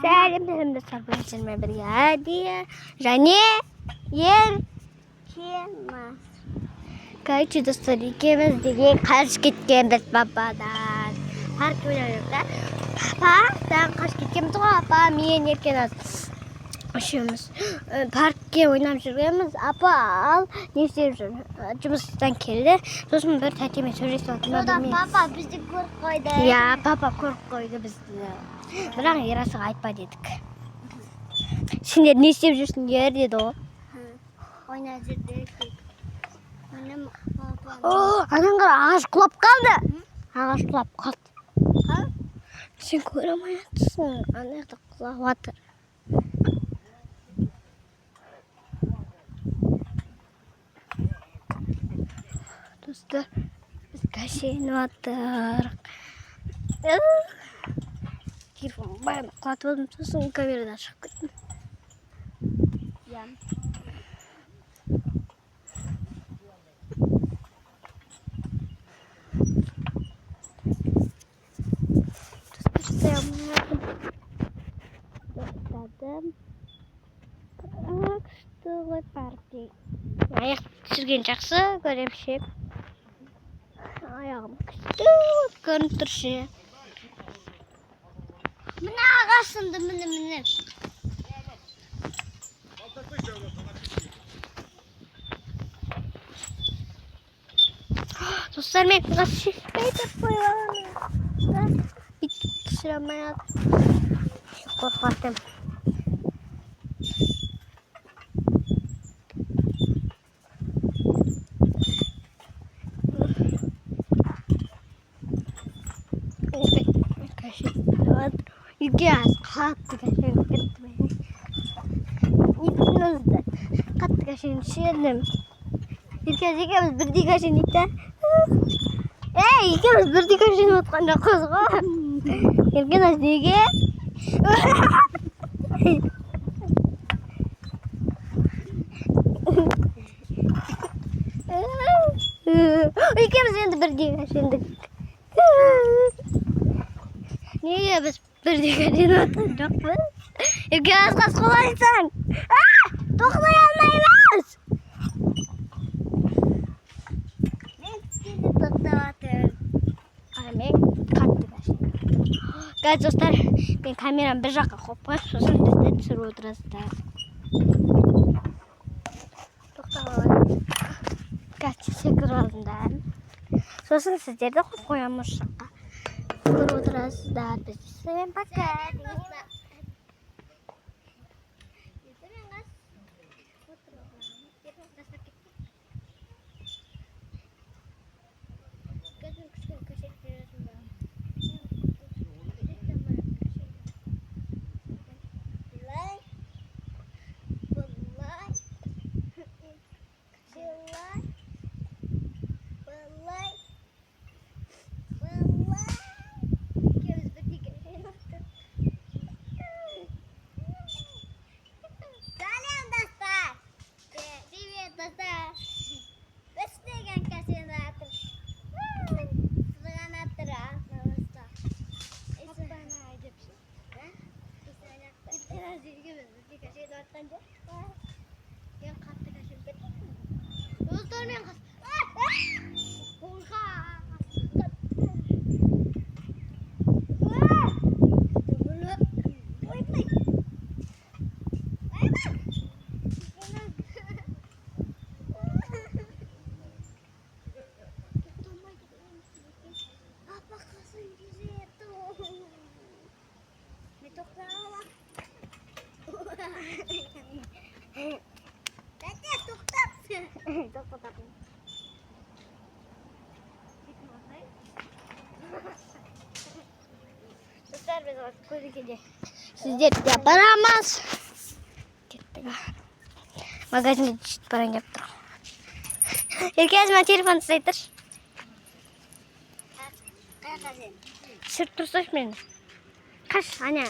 Сәлем сарбазчылар бірге және еркеміз. Короче, достар, екеуміз деген қаш кеткенбіз пападан. Парк ойнадық та. Пападан қаш кеткенбіз ғой, апа, мен еркеміз. Үшеуміз паркке ойнап жүргенбіз. Апа ал не істеп жүр? Жұмыстан келді. Сосын бір тәтемен сөйлесіп отырмын. Сода папа бізді көріп қойды. Иә, папа көріп қойды бізді. Бірақ Ерасыға айтпа дедік. Сендер не істеп жүрсіңдер деді ғой. Ойнап жүрдік. Анаң қара ағаш құлап қалды. Ағаш құлап қалды. Сен көре алмай жатсың. Ана жақта құлап жатыр. Достар, біз кәшеніп жатырық. Телефон бәрін құлатып алдым, сосын камерадан шығып кеттім. Аяқ түсірген жақсы, көремше. Аяғым күшті көрініп тұршы. Мына ағасынды, міне. Достар, мен қағас шешпейді қойғаным. Бүйтіп түсіре алмай жатыр. Қорқатым. Үйге қатты кәшеніп кеттім. Екеумізді қатты кәшеніп шердім. Екеуміз бірдей кәшеніп та. Екеуміз бірдей кәшеніп отқан жоқпыз ғой. Екеуміз неге? Екеуміз енді бірдей кәшендік. Неге біз бірдей кәшеніп отқан жоқпыз? Екеуміз қас қолайсың. Тоқтай алмаймыз. Мен қатты кәшеніп. Қазір достар, мен камераны бір жаққа қойып қойып, сосын бізді түсіріп отырасыздар. Тоқтап алайын. Қазір секіріп алдым да. Сосын сіздерді қойып қоямын осы жаққа. Көріп отырасыздар. Бізді сәлем пока. Сіздерді апарамыз. Магазинде түшіп баран кеп тұр. Еркезіме телефон тұсай тұрш. Сүрт тұрсаш мені. Қаш, Аня.